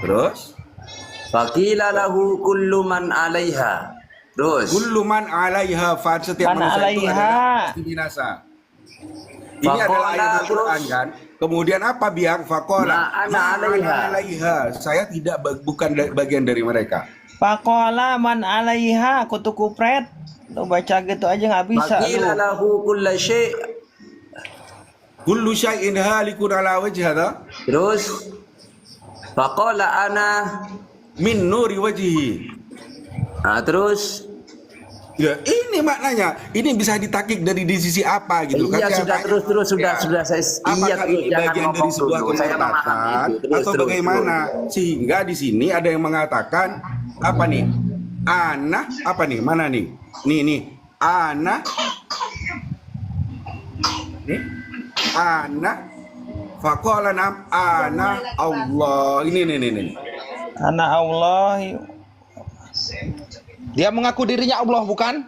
Terus? Faqila lahu kullu man 'alaiha. Terus. Kullu man 'alaiha fan, setiap Man manusia itu 'alaiha. adalah pasti binasa. Ini Faqala adalah ayat Al-Quran terus. kan. Kemudian apa biang faqala? Ma ana 'alaiha. Saya tidak bukan bagian dari mereka. Pakola man 'alaiha, kutu kupret. Lu baca gitu aja nggak bisa Faqila lu. lahu kullu syai'. Kullu syai'in halikun 'ala wajhada Terus. Faqala ana. min nuri wajhi. Terus. Ya, ini maknanya. Ini bisa ditakik dari di sisi apa gitu kan? Iya, sudah Katanya- terus Ya. sudah saya Apakah ini bagian dari sebuah Saya memahami kemurtadan itu. Terus, atau terus, bagaimana? Sehingga di sini ada yang mengatakan apa nih? Ana apa nih? Mana nih? Nih. Ana. Nih. Ana. Faqala nam ana Allah. Ini. Anak Allah. Dia mengaku dirinya Allah, bukan?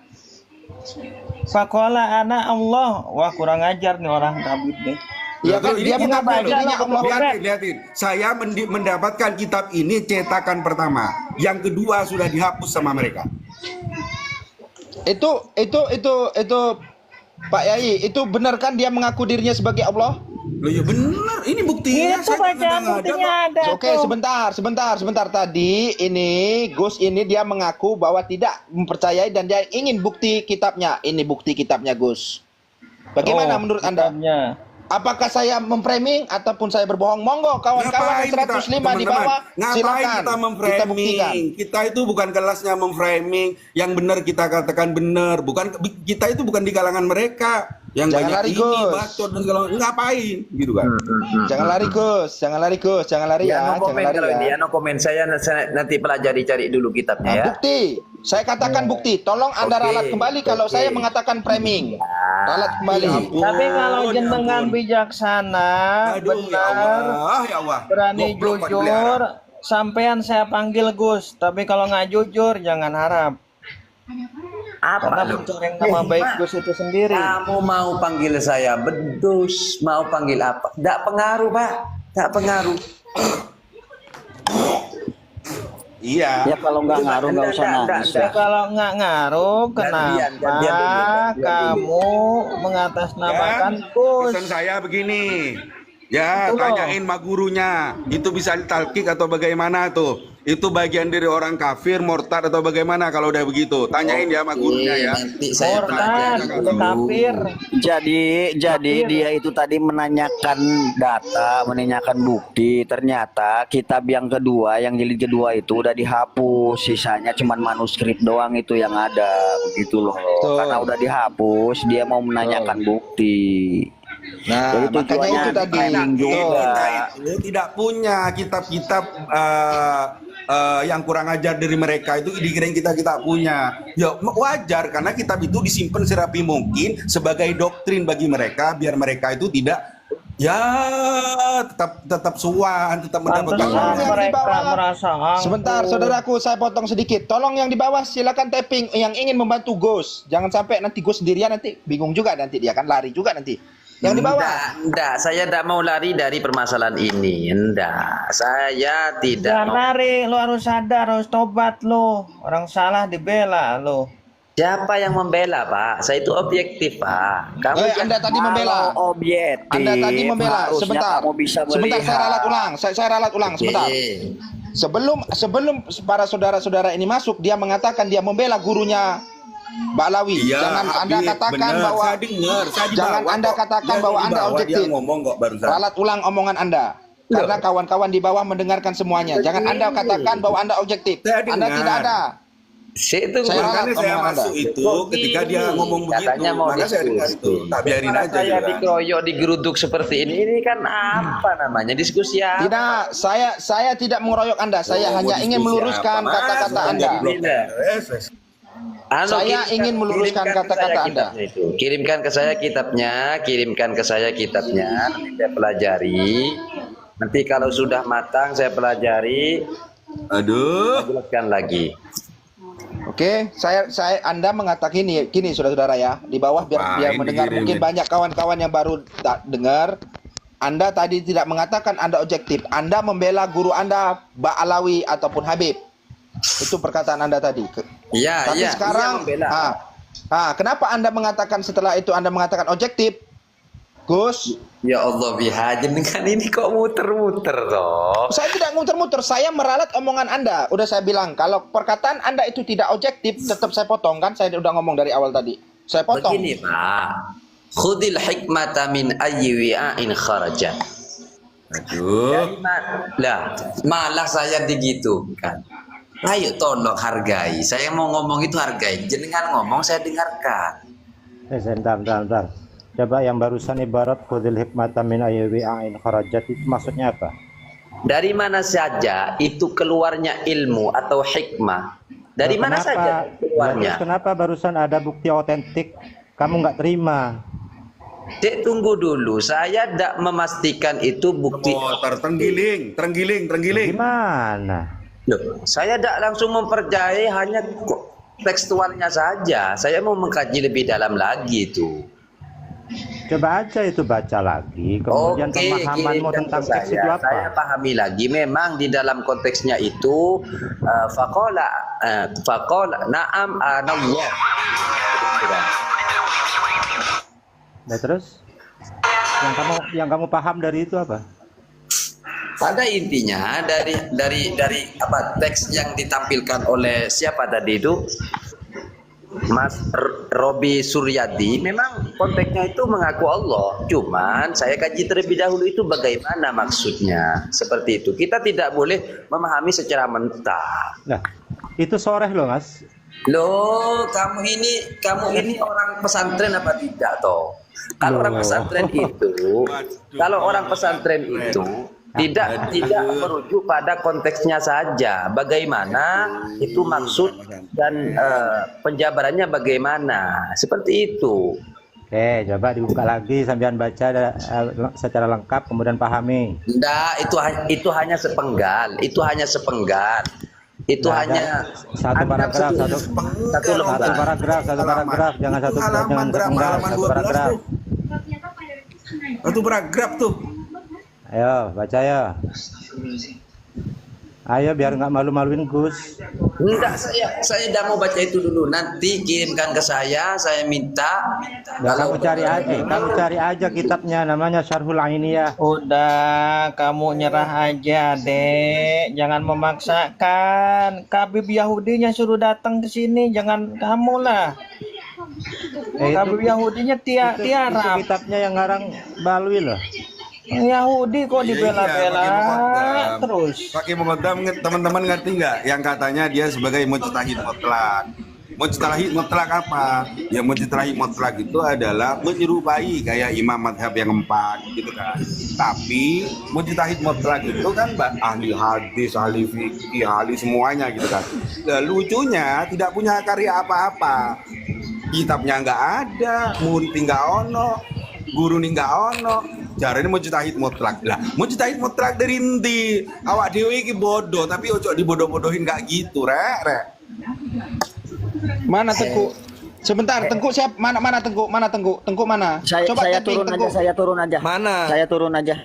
Pakola anak Allah. Wah, kurang ajar nih orang tabib nih. Ya kan, Ini dia kita mengaku baca, dirinya Allah. lihatin. Saya mendapatkan kitab ini cetakan pertama. Yang kedua sudah dihapus sama mereka. Itu Pak Yai, itu benar kan dia mengaku dirinya sebagai Allah? Loh ya benar, ini buktinya. Itu bacaan buktinya ada Oke, tuh. sebentar. Tadi ini Gus ini dia mengaku bahwa tidak mempercayai dan dia ingin bukti kitabnya. Ini bukti kitabnya, Gus. Bagaimana menurut Anda? kitabnya. Apakah saya memframing ataupun saya berbohong? Monggo kawan-kawan Ngapain 105 di bawah, Ngapain silakan. kita Kita memframing? buktikan. Kita itu bukan kelasnya memframing. Yang benar kita katakan benar. Kita itu bukan di kalangan mereka. Yang Jangan banyak lari, ini Gus. bacot dan segala ngapain gitu kan. Jangan lari, Gus. Jangan lari Ya, jangan no komen lari kalau ya. ini, no komen. Saya nanti pelajari cari dulu kitabnya ya. Bukti. Saya katakan bukti. Tolong Anda Oke, ralat kembali kalau oke. saya mengatakan framing. Ralat kembali. ampun. Tapi kalau Ya jenengan ampun. bijaksana, Aduh ya benar, Allah, ya Allah. berani Goblok Pak jujur, Deliara. sampean saya panggil Gus. Tapi kalau nggak jujur, jangan harap. Apa Karena lu? mencoreng nama baik Gus itu sendiri. Kamu mau panggil saya bedus, mau panggil apa? Tidak pengaruh, Pak. Tidak pengaruh. Iya. Ya kalau nggak ngaruh nggak usah nangis Ya ya. kalau nggak ngaruh, Gantian kenapa dulu. kamu mengatasnamakan Gus? Pesan saya begini. Ya, Itu loh. tanyain mak gurunya. Itu bisa ditalkik atau bagaimana tuh? Itu bagian dari orang kafir, murtad atau bagaimana kalau udah begitu? Tanyain ya mak gurunya ya. Nanti saya Murtad, pelajari udah dulu. kafir. Jadi dia itu tadi menanyakan data, menanyakan bukti. Ternyata kitab yang kedua, yang jilid kedua itu udah dihapus. Sisanya cuman manuskrip doang itu yang ada, begitu loh. Betul. Karena udah dihapus, dia mau menanyakan bukti. Nah, Jadi makanya tujuannya itu tadi. framing juga. Kita itu tidak punya kitab-kitab yang kurang ajar dari mereka itu dikirain kita punya. Ya wajar karena kitab itu disimpan serapi mungkin sebagai doktrin bagi mereka biar mereka itu tidak ya tetap suan, tetap mendapatkan Pantesan Tolong yang di mereka bawah. merasa angkuh. Sebentar, saudaraku, saya potong sedikit. Tolong yang di bawah silakan tapping yang ingin membantu Gus. Jangan sampai nanti Gus sendirian nanti bingung juga nanti dia kan lari juga nanti. Yang di bawah. Enggak, saya tidak mau lari dari permasalahan ini. Enggak, saya tidak Jangan mau. lari, lo harus sadar, harus tobat lo. Orang salah dibela lo. Siapa yang membela, Pak? Saya itu objektif, Pak. Kamu Anda tadi membela. Kalau objektif, Anda tadi membela. harusnya Sebentar. kamu bisa Sebentar saya ralat melihat. ulang. Saya ralat ulang sebentar. Sebelum para saudara-saudara ini masuk, dia mengatakan dia membela gurunya Mbak Lawi. Iya, Jangan Anda Habib, katakan bener. bahwa saya dengar, saya di jangan bawah Anda kok. katakan Dia bahwa di Anda bawah, objektif. Dia ngomong kok barusan. ralat ulang omongan Anda. Karena kawan-kawan di bawah mendengarkan semuanya. Jangan Anda katakan bahwa Anda objektif. Saya Anda dengar. tidak ada. Itu Saya Makanya ralat saya omongan masuk Anda. itu ketika dia ngomong begitu. Katanya mau Maka saya dengar itu. Tak biarin Karena aja saya juga. dikeroyok, digeruduk seperti ini kan apa namanya? Diskusi apa? Tidak, saya tidak mengeroyok Anda. Saya Oh, hanya mau ingin diskusi meluruskan apa, Mas? kata-kata Bukan Anda. jadi blogger. Saya ingin meluruskan kirimkan ke kata-kata saya Anda. kitabnya itu. Kirimkan ke saya kitabnya, nanti saya pelajari. Nanti kalau sudah matang saya pelajari, Aduh. jelaskan lagi. Oke, Anda mengatakan gini saudara-saudara ya, di bawah biar Wah, biar ini mendengar dikirim mungkin ini. banyak kawan-kawan yang baru tak dengar. Anda tadi tidak mengatakan Anda objektif. Anda membela guru Anda, Mbak Alawi ataupun Habib. Itu perkataan Anda tadi. Iya, Tapi iya. sekarang, iya, membela. kenapa Anda mengatakan setelah itu Anda mengatakan objektif? Gus, Ya Allah, Bihaji dengan ini kok muter-muter toh. saya tidak muter-muter. Saya meralat omongan Anda. Udah saya bilang, kalau perkataan Anda itu tidak objektif, tetap saya potong kan. Saya udah ngomong dari awal tadi. Saya potong. Begini, Pak. Khudil hikmata min ayyi wi'ain kharajat. Aduh. Lah, malah saya digitukan. Ayo tolong hargai. Saya mau ngomong itu hargai. Jenengan ngomong saya dengarkan. Bentar. Coba yang barusan ibarat khudil hikmata min ayyi'in kharajat itu maksudnya apa? Dari mana saja itu keluarnya ilmu atau hikmah? Dari mana Kenapa? saja keluarnya? Terus kenapa barusan ada bukti otentik kamu nggak terima? Dek, tunggu dulu. Saya tidak memastikan itu bukti. Oh, terenggiling. Gimana? Loh, saya tidak langsung mempercayai hanya tekstualnya saja. Saya mau mengkaji lebih dalam lagi itu. Coba aja itu baca lagi, kemudian pemahamanmu kirimkan tentang ke teks itu apa? Saya pahami lagi. Memang di dalam konteksnya itu faqala na'am anallah. Nah, terus yang kamu paham dari itu apa? Pada intinya dari apa teks yang ditampilkan oleh siapa tadi itu Mas Robi Suryadi, memang konteksnya itu mengaku Allah. Cuman saya kaji terlebih dahulu itu bagaimana maksudnya. Seperti itu. Kita tidak boleh memahami secara mentah. Nah, itu soreh loh, Mas. Loh, kamu ini orang pesantren apa tidak toh? Kalau orang pesantren itu, tidak merujuk pada konteksnya saja. Bagaimana itu maksud dan penjabarannya bagaimana? Seperti itu. Oke, coba dibuka lagi sambian baca secara lengkap kemudian pahami. Enggak, itu hanya sepenggal. Itu hanya satu paragraf, satu paragraf, jangan satu paragraf. Satu paragraf tuh. Ayo, baca ya. Ayo biar nggak malu-maluin Gus. Enggak, saya tidak mau baca itu dulu. Nanti kirimkan ke saya minta. Kamu cari aja kitabnya, namanya Syarhul Ainiyah. Udah, kamu nyerah aja, Dek. Jangan memaksakan. Kabib Yahudinya suruh datang ke sini, jangan kamu lah. Kabib Yahudinya Itu tiara. kitabnya yang ngarang Balwi loh. Yahudi kok dibela-bela terus. Pakai mengodam, teman-teman ngerti nggak? Yang katanya dia sebagai mujtahid mutlak. Mujtahid mutlak apa? Ya mujtahid mutlak itu adalah menyerupai kayak imam madhab yang 4 gitu kan. Tapi mujtahid mutlak itu kan ahli hadis, ahli fikih, ahli semuanya gitu kan. Nah, lucunya tidak punya karya apa-apa. Kitabnya nggak ada, murid nggak ono, guru nggak ono. Jarane mujtahid mutlak. Lah, mujtahid mutlak dari endi? Awak dhewe iki bodoh, tapi ojo dibodoh-bodohin gak gitu, rek. Mana Tengku? Sebentar, Tengku siap? Mana Tengku? Tengku mana? Saya chatting, turun Tengku. aja, saya turun aja. Mana? Saya turun aja.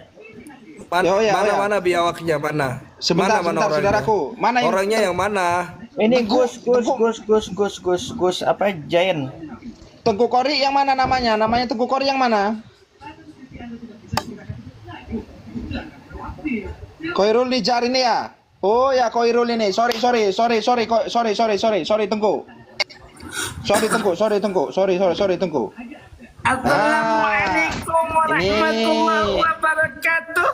Mana biawaknya mana? Sebentar, mana orangnya? saudaraku. Mana yang Orangnya yang mana? Ini Gus apa Jain? Tengku Kori yang mana namanya? Namanya Tengku Kori yang mana? Koirul Nijar ini ya? Oh ya Koirul ini. Sorry Tengku. Sorry Tengku. Assalamualaikum warahmatullahi wabarakatuh.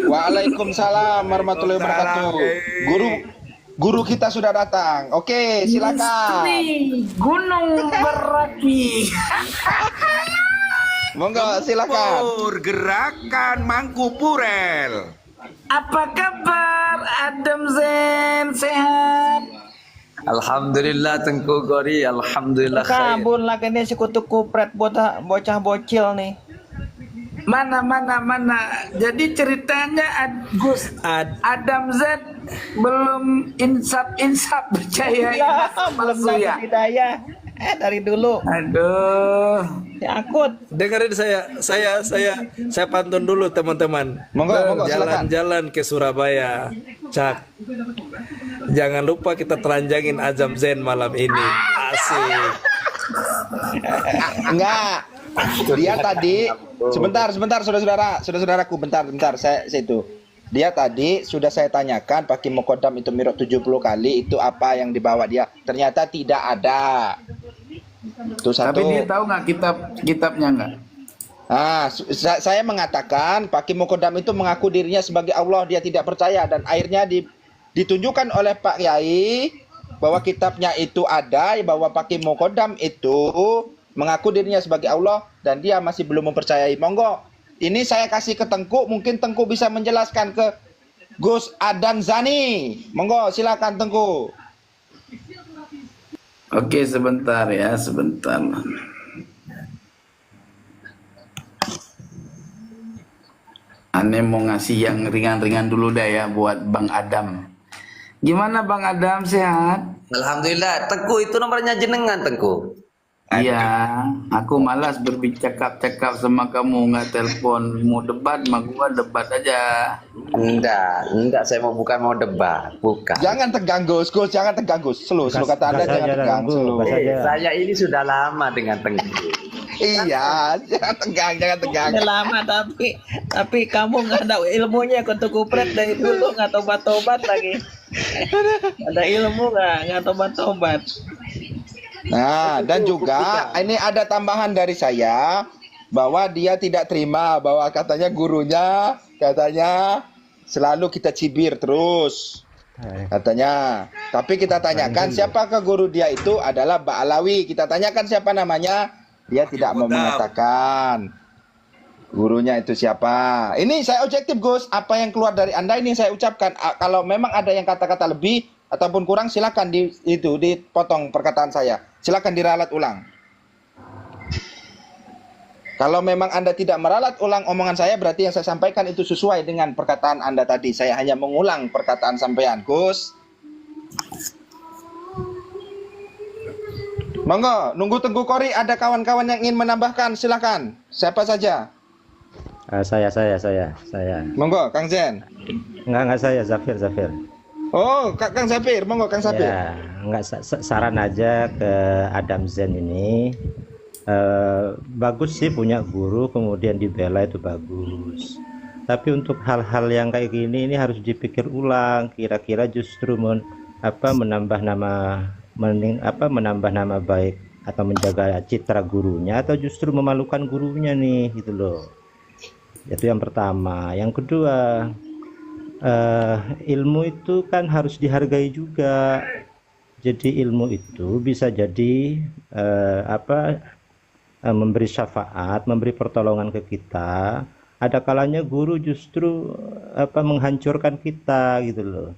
Waalaikumsalam warahmatullahi wabarakatuh. Guru kita sudah datang. Oke, silakan. Misteri Gunung Berapi. Monggo silakan. Gerakan Mangkupurel. Apa kabar Adam Zen, sehat? Alhamdulillah Tengku Gori, alhamdulillah khair. Kabur lagi nih si kutu kupret bocah bocil nih. Mana. Jadi ceritanya Adam Z belum insap percaya Ya, belum palsu ya. dapat hidayah. Dari dulu. Aduh. Takut. Dengerin saya pantun dulu teman-teman. Monggo, silakan. Jalan-jalan ke Surabaya, Cak. Jangan lupa kita telanjangin Azam Zen malam ini. Asik. Enggak. Dia tadi sebentar saudara-saudaraku bentar saya itu. Dia tadi sudah saya tanyakan pakai Mukodam itu mirot 70 kali itu apa yang dibawa dia. Ternyata tidak ada. Itu satu. Tapi dia tahu nggak kitabnya nggak? Saya mengatakan Pak Kim Mukodam itu mengaku dirinya sebagai Allah, dia tidak percaya dan akhirnya ditunjukkan oleh Pak Kiai bahwa kitabnya itu ada, bahwa Pak Kim Mukodam itu mengaku dirinya sebagai Allah dan dia masih belum mempercayai. Monggo, ini saya kasih ke Tengku, mungkin Tengku bisa menjelaskan ke Gus Adan Zani. Monggo, silakan Tengku. Oke, sebentar ya, sebentar. Aneh mau ngasih yang ringan-ringan dulu dah ya buat Bang Adam. Gimana Bang Adam, sehat? Alhamdulillah. Tengku itu nomornya jenengan, Tengku. Iya, aku malas berbicara-cakap sama kamu, nggak telepon. Mau debat, mah gua debat aja. Enggak, saya bukan mau debat, bukan. Jangan tegang Gus, jangan tegang Gus. Slow kata Anda, jangan tegang. Slow. Saya ini sudah lama dengan Tengku. Iya, jangan tegang. Udah lama tapi kamu nggak ada ilmunya, kutu kupret dari dulu nggak tobat lagi. Ada ilmu nggak tobat. Nah, dan juga ini ada tambahan dari saya bahwa dia tidak terima bahwa katanya gurunya selalu kita cibir terus. Katanya. Tapi kita tanyakan siapakah guru dia itu adalah Mbak Alawi. Kita tanyakan siapa namanya, dia tidak mau mengatakan. Gurunya itu siapa? Ini saya objektif Gus, apa yang keluar dari Anda ini saya ucapkan. Kalau memang ada yang kata-kata lebih ataupun kurang silakan dipotong perkataan saya. Silakan diralat ulang. Kalau memang Anda tidak meralat ulang omongan saya, berarti yang saya sampaikan itu sesuai dengan perkataan Anda tadi. Saya hanya mengulang perkataan sampean, Gus. Monggo, nunggu Tengku Kori, ada kawan-kawan yang ingin menambahkan, silakan. Siapa saja? Saya. Monggo, Kang Zen. Enggak saya, Zafir. Oh, Kang Zafir, monggo Kang Zafir. Ya, enggak saran aja ke Adam Zen ini. Bagus sih punya guru kemudian dibela, itu bagus. Tapi untuk hal-hal yang kayak gini ini harus dipikir ulang. Kira-kira justru menambah nama baik atau menjaga citra gurunya atau justru memalukan gurunya nih gitu loh. Itu yang pertama. Yang kedua, ilmu itu kan harus dihargai juga. Jadi ilmu itu bisa jadi memberi syafaat, memberi pertolongan ke kita. Ada kalanya guru justru menghancurkan kita gitu loh.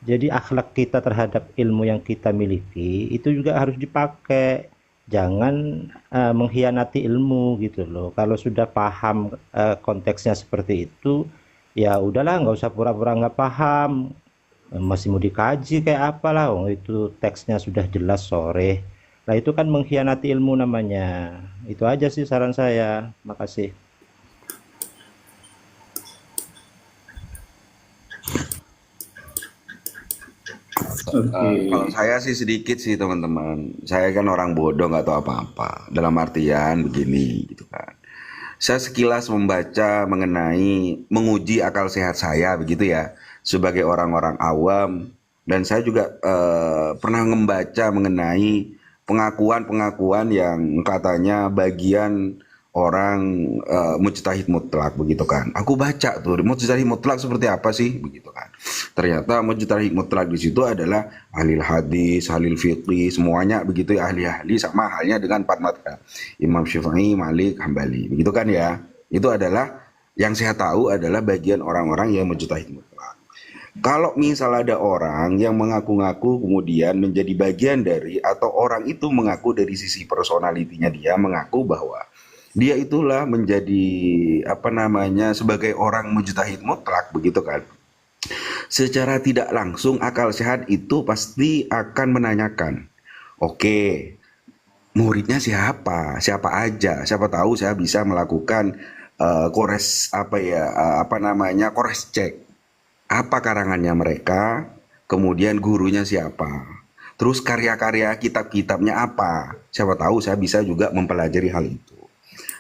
Jadi akhlak kita terhadap ilmu yang kita miliki itu juga harus dipakai. Jangan mengkhianati ilmu gitu loh. Kalau sudah paham konteksnya seperti itu, ya udahlah, nggak usah pura-pura nggak paham. Masih mau dikaji kayak apalah, itu teksnya sudah jelas sore. Nah itu kan mengkhianati ilmu namanya. Itu aja sih saran saya. Makasih. Kalau saya sih sedikit sih teman-teman. Saya kan orang bodoh, nggak tahu apa-apa. Dalam artian begini gitu kan. Saya sekilas membaca menguji akal sehat saya begitu ya, sebagai orang-orang awam, dan saya juga pernah membaca mengenai pengakuan-pengakuan yang katanya bagian orang mujtahid mutlak begitu kan. Aku baca tuh mujtahid mutlak seperti apa sih begitu kan. Ternyata mujtahid mutlak di situ adalah ahli hadis, ahli fiqih, semuanya begitu ya, ahli-ahli, sama halnya dengan empat mazhab. Imam Syafi'i, Malik, Hambali. Begitu kan ya. Itu adalah yang saya tahu adalah bagian orang-orang yang mujtahid mutlak. Kalau misal ada orang yang mengaku-ngaku kemudian menjadi bagian dari, atau orang itu mengaku dari sisi personalitinya dia mengaku bahwa dia itulah menjadi sebagai orang mujtahid mutlak begitu kan. Secara tidak langsung akal sehat itu pasti akan menanyakan, oke, muridnya siapa, siapa aja, siapa tahu saya bisa melakukan kores cek apa karangannya mereka, kemudian gurunya siapa, terus karya-karya kitab-kitabnya apa, siapa tahu saya bisa juga mempelajari hal itu.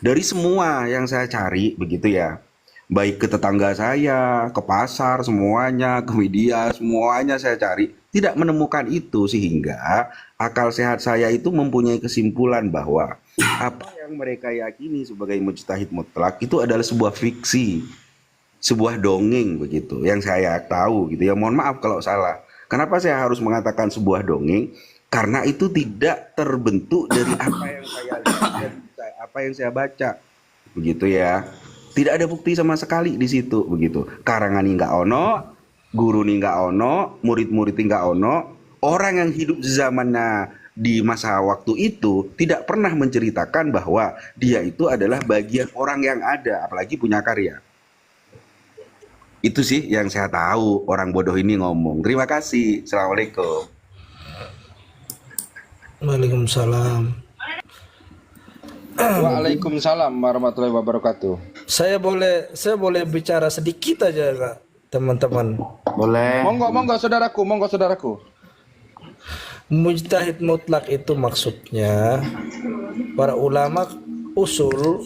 Dari semua yang saya cari begitu ya, baik ke tetangga saya, ke pasar, semuanya, ke media, semuanya saya cari, tidak menemukan itu, sehingga akal sehat saya itu mempunyai kesimpulan bahwa apa yang mereka yakini sebagai mujtahid mutlak itu adalah sebuah fiksi, sebuah dongeng begitu, yang saya tahu gitu ya. Mohon maaf kalau salah. Kenapa saya harus mengatakan sebuah dongeng? Karena itu tidak terbentuk dari apa yang saya lihat dan apa yang saya baca, begitu ya. Tidak ada bukti sama sekali di situ begitu. Karangan nggak ono, guru nggak ono, murid-murid nggak ono. Orang yang hidup zamannya di masa waktu itu tidak pernah menceritakan bahwa dia itu adalah bagian orang yang ada, apalagi punya karya. Itu sih yang saya tahu, orang bodoh ini ngomong. Terima kasih. Assalamualaikum. Waalaikumsalam. Waalaikumsalam warahmatullahi wabarakatuh. Saya boleh bicara sedikit aja, Kak, teman-teman. Boleh. Monggo saudaraku. Mujtahid mutlak itu maksudnya para ulama usul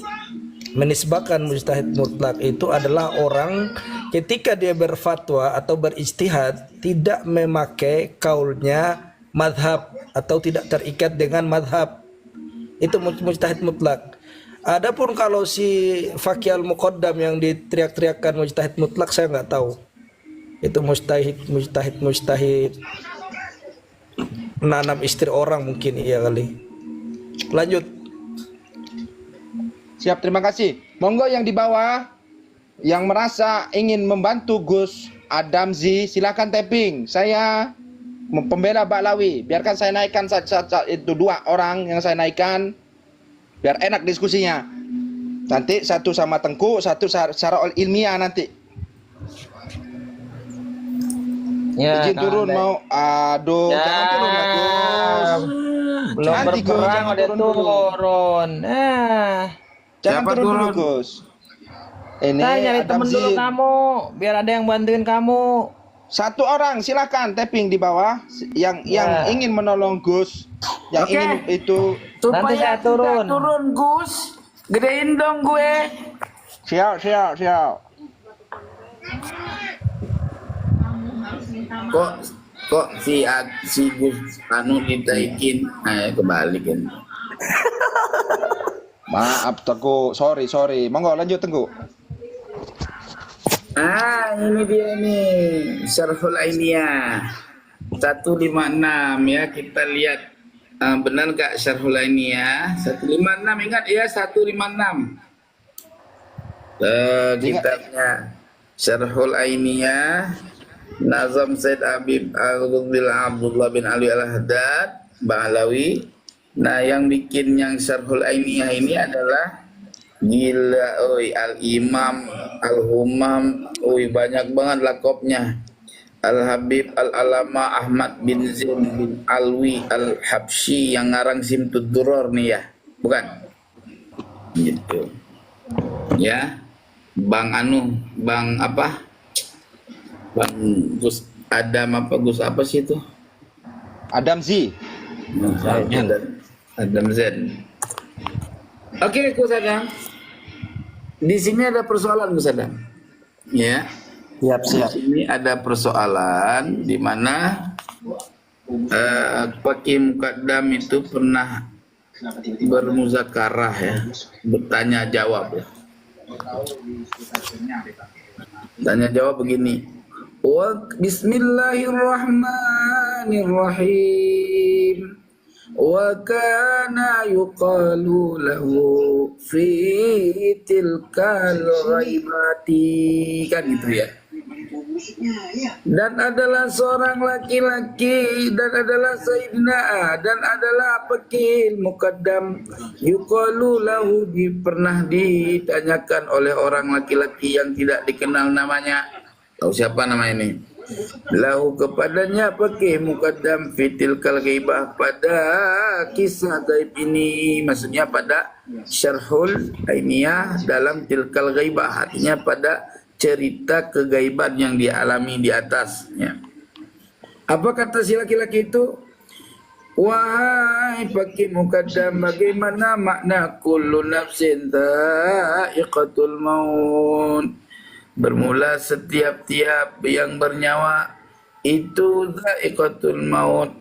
menisbahkan mujtahid mutlak itu adalah orang ketika dia berfatwa atau berijtihad tidak memakai kaulnya madhab atau tidak terikat dengan madhab. Itu mujtahid mutlak. Adapun kalau si Fakih al-Muqaddam yang diteriak-teriakkan mujtahid mutlak, saya nggak tahu. Itu mujtahid nanam istri orang mungkin, iya kali. Lanjut. Siap, terima kasih. Monggo yang di bawah yang merasa ingin membantu Gus Adamzi, silakan tapping. Saya pembela Baklawi. Biarkan saya naikkan itu 2 orang yang saya naikkan biar enak diskusinya. Nanti satu sama Tengku, satu secara ilmiah nanti. Ya, Izin turun mau. Aduh, Ya. jangan turun ya, Gus. belum Nanti, Gus, berperang jangan udah turun dulu. turun. Jangan Siapa turun dulu, turun? Gus. Ini Saya nyari temen Adamzi. dulu kamu, biar ada yang bantuin kamu. Satu orang silakan tapping di bawah yang Ya. ingin menolong Gus, yang Oke. ingin itu. Nanti saya turun. tidak turun Gus, gedein dong gue. Siap. Kok si Gus anu ditaikin, kebalik kan. Maaf Tengku, sorry. Monggo lanjut Tengku. Ini dia nih Syarhul Ainiyah 156 ya, kita lihat benar gak Syarhul Ainiyah 156, ingat ya 156. Kitabnya Syarhul Ainiyah Nazam Said Habib Abdullah bin Ali Al-Haddad Bahlawi. Nah, yang bikin yang Syarhul Ainiyah ini adalah gila, Al-Imam Al-Humam, banyak banget lakopnya. Al-Habib Al-Alama Ahmad bin Zain bin Alwi Al-Habsyi yang ngarang Simtud Duror nih ya, bukan? Gitu. Ya, Bang Gus Gus apa sih itu? Adamzi. Adam Zen. Oke, Gus Adam. Di sini ada persoalan, Gus Adam. Ya. Siap. Di sini ada persoalan di mana Fakih Muqaddam itu pernah bermuzakarah ya, bertanya jawab ya. Tanya jawab begini. Bismillahirrahmanirrahim. Wa kana yuqalu lahu fi tilkal ghaibati, kan gitu ya. Dan adalah seorang laki-laki, dan adalah Sayyidina dan adalah Fakih Muqaddam yuqalu lahu, pernah ditanyakan oleh orang laki-laki yang tidak dikenal namanya. Tahu siapa nama ini? lahu kepadanya pakai mukaddam fitil kal ghaibah pada kisah gaib ini, maksudnya pada syarhul ainiyah dalam tilkal ghaibah, artinya pada cerita kegaiban yang dialami di atas ya. Apa kata si laki-laki itu? Wahai pakai mukaddam, bagaimana makna kullu nafsin dha'iqatul maut? Bermula setiap-tiap yang bernyawa itu dha'iqatul maut,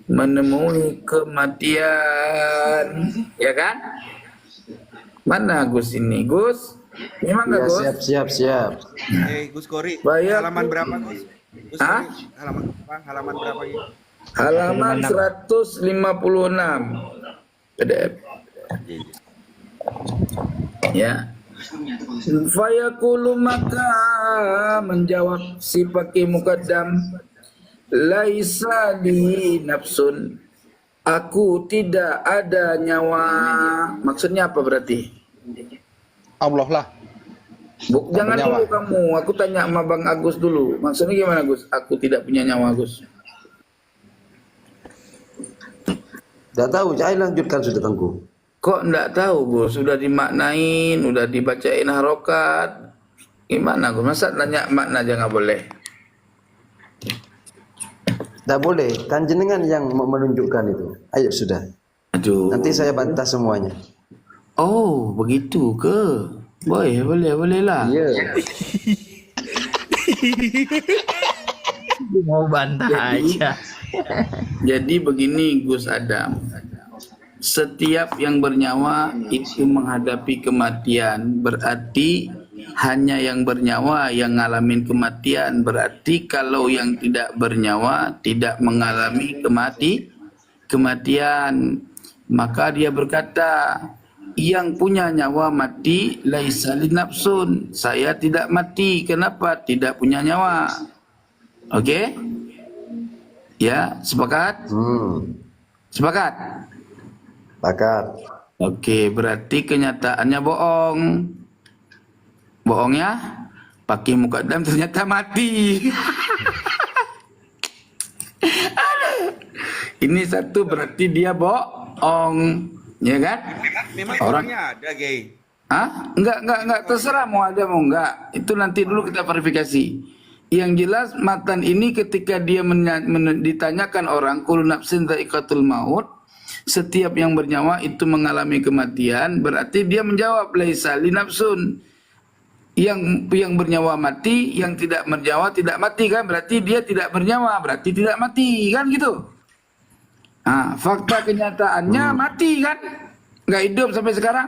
menemui kematian, ya kan? Mana Gus ini, Gus? Gimana Gus? Siap. Gus Kori, Bayar. halaman berapa Gus? Gus Hah? Kori, halaman berapa ini? Halaman 156 PDF. Ya. Fayaqulu, maka menjawab si pakai mukaddam, laisa li nafsun, aku tidak ada nyawa. Maksudnya apa berarti? Allah lah. Jangan nyawa. dulu kamu, aku tanya sama Bang Agus dulu. Maksudnya gimana Gus? Aku tidak punya nyawa Gus. Tidak tahu, saya lanjutkan sudah Tengku. Kok enggak tahu Gus? Sudah dimaknain, udah dibacain harokat. Gimana Gus? Masa nanya makna aja nggak boleh? Tidak boleh, kan jenengan yang menunjukkan itu. Ayo sudah. Aduh. Nanti saya bantah semuanya. Oh, begitu ke? Boleh lah. Iya. Mau bantah aja. Jadi begini Gus Adam. Setiap yang bernyawa itu menghadapi kematian, berarti hanya yang bernyawa yang ngalamin kematian. Berarti kalau yang tidak bernyawa tidak mengalami kematian, maka dia berkata, yang punya nyawa mati, laisa li nafsun, saya tidak mati. Kenapa? Tidak punya nyawa. Oke? Ya, sepakat? Sepakat? Pakat. Oke, berarti kenyataannya bohong. Bohongnya pakai mukaddam ternyata mati. Ini satu berarti dia bohong, ya kan? Memang Orang- orangnya ada, Gay. Hah? Enggak, terserah mau ada mau enggak. Itu nanti dulu kita verifikasi. Yang jelas matan ini ketika dia ditanyakan orang, kullu nafsin dha'iqatul maut, setiap yang bernyawa itu mengalami kematian, berarti dia menjawab laisa li nafsun. Yang bernyawa mati, yang tidak bernyawa tidak mati kan? Berarti dia tidak bernyawa, berarti tidak mati kan gitu. Nah, fakta kenyataannya mati kan? Enggak hidup sampai sekarang.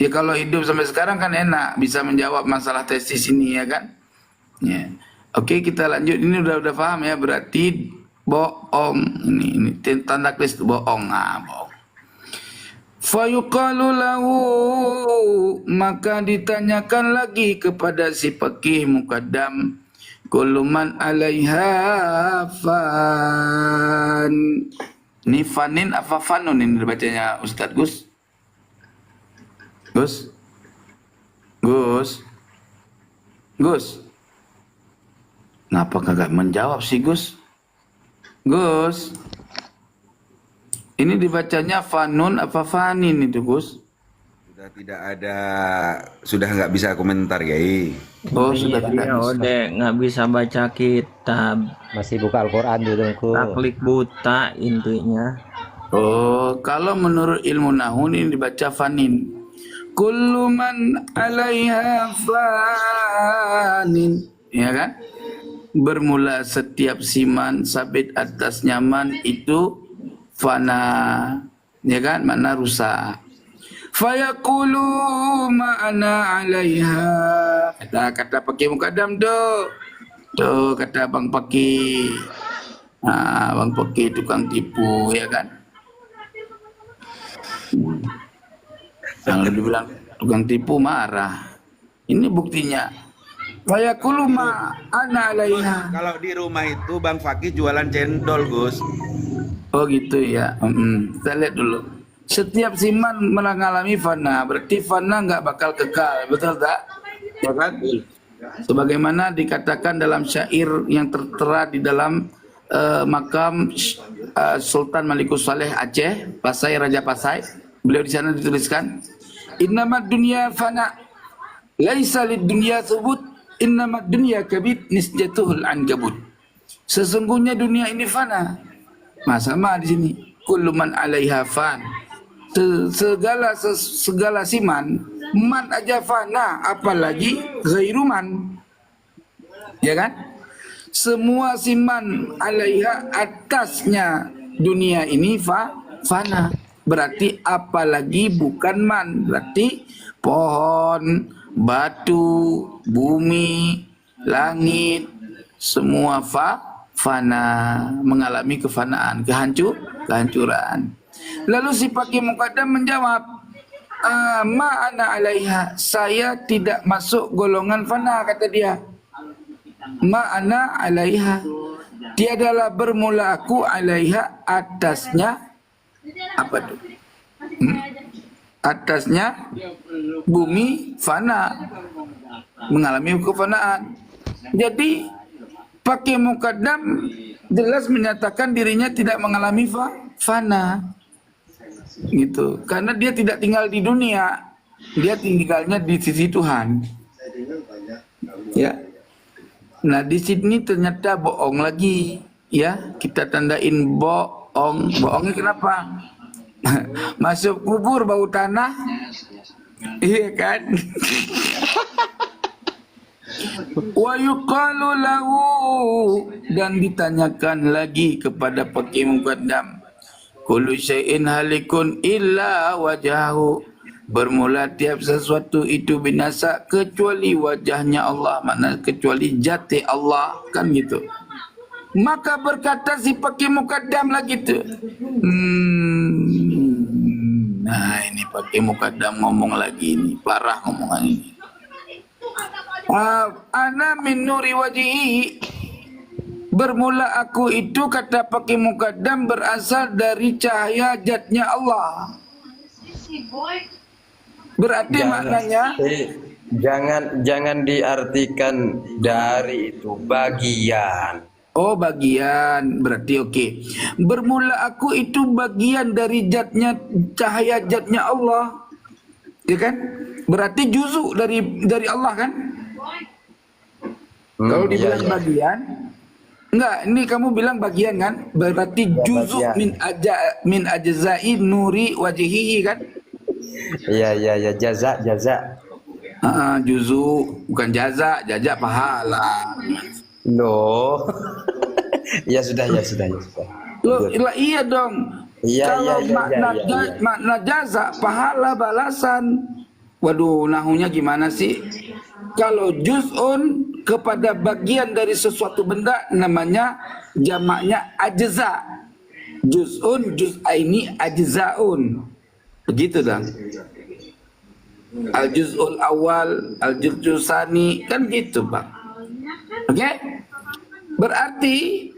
Ya kalau hidup sampai sekarang kan enak, bisa menjawab masalah tesis ini ya kan. Ya. Oke, kita lanjut. Ini udah paham ya, berarti bohong. Ini tanda klis bohong. Bohong. Fayuqalu lahu, maka ditanyakan lagi kepada si faqih mukaddam, kullu man 'alaiha fan. Ini fanin apa fanun ini dibacanya Ustaz Gus? Gus. Kenapa kagak menjawab sih Gus? Ini dibacanya fanun apa fanin itu Gus? Sudah tidak ada, sudah nggak bisa komentar, Gay. Oh sudah tidak Ya bisa. udah nggak bisa baca kitab. Masih buka Al-Quran dulu Tengku. Taklik buta intinya. Oh, kalau menurut ilmu nahwu ini dibaca fanin. Kullu man 'alaiha fanin, ya kan? Bermula setiap siman sabit atas nyaman itu fana, ya kan? Mana rusak. Fayaqulu ma'ana 'alaiha. Kata pakai mukaddam tuh kata Bang Paki. Bang Paki tukang tipu, ya kan? Yang dibilang tukang tipu marah. Ini buktinya. Fayaqulu ma'ana 'alaiha. Kalau di rumah itu Bang Fakih jualan cendol, Gus. Oh gitu ya. Kita lihat dulu. Setiap siman mengalami fana, berarti fana nggak bakal kekal, betul tak? Ya kan? Sebagaimana dikatakan dalam syair yang tertera di dalam makam Sultan Malikus Saleh Aceh, Pasai, Raja Pasai. Beliau di sana dituliskan, innamad dunya fana, laisa lid dunya thubut, innamad dunya kabid nisjatuhul ankabut. Sesungguhnya dunia ini fana. Sama di sini. Kullu man 'alaiha fan. Segala siman, man aja fana, apalagi ghairu man. Ya kan? Semua siman 'alaiha, atasnya dunia ini fana. Berarti apalagi bukan man. Berarti pohon, batu, bumi, langit, semua fana, mengalami kefanaan, kehancuran. Lalu si Paki Muqaddam menjawab, ma ana 'alaiha, saya tidak masuk golongan fana, kata dia. Ma ana 'alaiha, tiadalah bermula aku 'alaiha, atasnya apa tuh? Atasnya bumi fana, mengalami kefanaan. Jadi Paki Muqaddam jelas menyatakan dirinya tidak mengalami fana, gitu. Karena dia tidak tinggal di dunia, dia tinggalnya di sisi Tuhan. Ya. Nah di sini ternyata bohong lagi, ya. Kita tandain bohong. Bohongnya kenapa? Masuk kubur bau tanah, iya kan? Wa yuqalu lahu, dan ditanyakan lagi kepada Paki Muqaddam, kullu syai'in halikun illa wajahu, bermula tiap sesuatu itu binasa kecuali wajahnya Allah, makna kecuali jati Allah, kan gitu. Maka berkata si Paki Muqaddam lagi tu, nah ini Paki Muqaddam ngomong lagi ini, parah ngomongan ini. Ana min nuri wajhi, bermula aku itu, kata Paki Muqaddam, berasal dari cahaya zatnya Allah. Berarti maknanya jangan diartikan dari itu bagian. Oh bagian, berarti oke. Bermula aku itu bagian dari zatnya, cahaya zatnya Allah, ya kan? Berarti juzu dari Allah kan? Kalau dibilang iya. bagian, enggak, ini kamu bilang bagian kan? Berarti juzu bagian. min ajza'i nuri wajhihi kan? Iya, jaza. Juzu, bukan jaza pahala. Loh. Ya sudah. Loh, iya dong. Iya, Kalau iya. makna jaza, pahala, balasan. Waduh, nahunya gimana sih? Kalau juz'un kepada bagian dari sesuatu benda, namanya jamaknya ajza. Juz'un, juz'aini, ajza'un. Begitu dong. Al-juz'ul awal, al-juz'ul sani, kan gitu, Bang. Oke? Berarti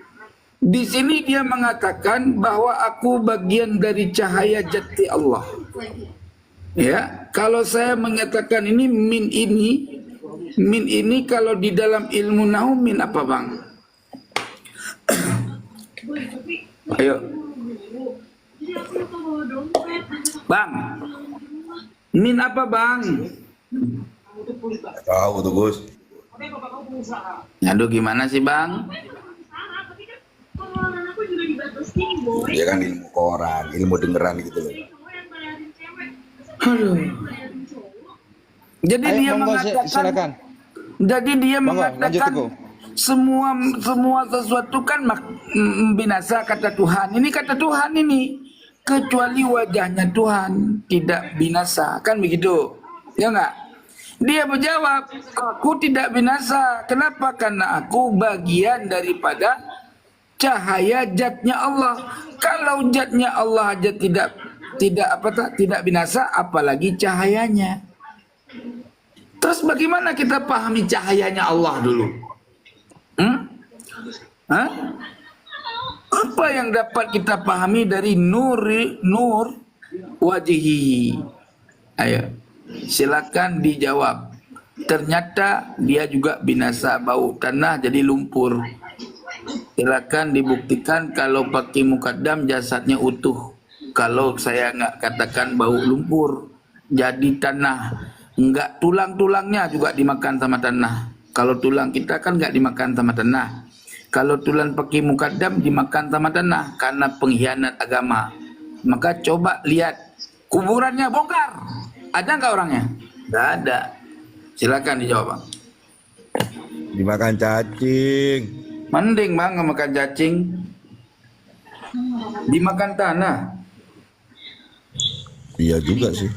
di sini dia mengatakan bahwa aku bagian dari cahaya jati Allah. Ya, kalau saya mengatakan ini min ini kalau di dalam ilmu nahwu min apa, Bang? Ayo. Bang. Min apa, Bang? Tahu tuh Gus. Aduh, gimana sih, Bang? Ya kan ilmu koran, ilmu dengeran gitu loh. Aduh. Jadi Ayo, dia monggo, mengatakan, silakan. jadi dia Monggo, lanjut, mengatakan Teguh. semua sesuatu kan binasa, kata Tuhan. Ini kata Tuhan ini, kecuali wajahnya Tuhan tidak binasa, kan begitu? Ya enggak? Dia menjawab, aku tidak binasa. Kenapa? Karena aku bagian daripada cahaya zatnya Allah. Kalau zatnya Allah aja tidak binasa, apalagi cahayanya. Terus bagaimana kita pahami cahayanya Allah dulu? Apa yang dapat kita pahami dari nur wajhi? Ayo, silakan dijawab. ternyata dia juga binasa, bau tanah jadi lumpur. Silakan dibuktikan kalau pakai mukaddam jasadnya utuh. Kalau saya nggak katakan bau lumpur, jadi tanah. Enggak, tulang-tulangnya juga dimakan sama tanah. Kalau tulang kita kan nggak dimakan sama tanah. Kalau tulang pakai mukaddam dimakan sama tanah karena pengkhianat agama. Maka coba lihat kuburannya bongkar. Ada nggak orangnya? Nggak ada. Silakan dijawab, Bang. Dimakan cacing. Mending Bang nggak makan cacing. Dimakan tanah. Iya juga sih.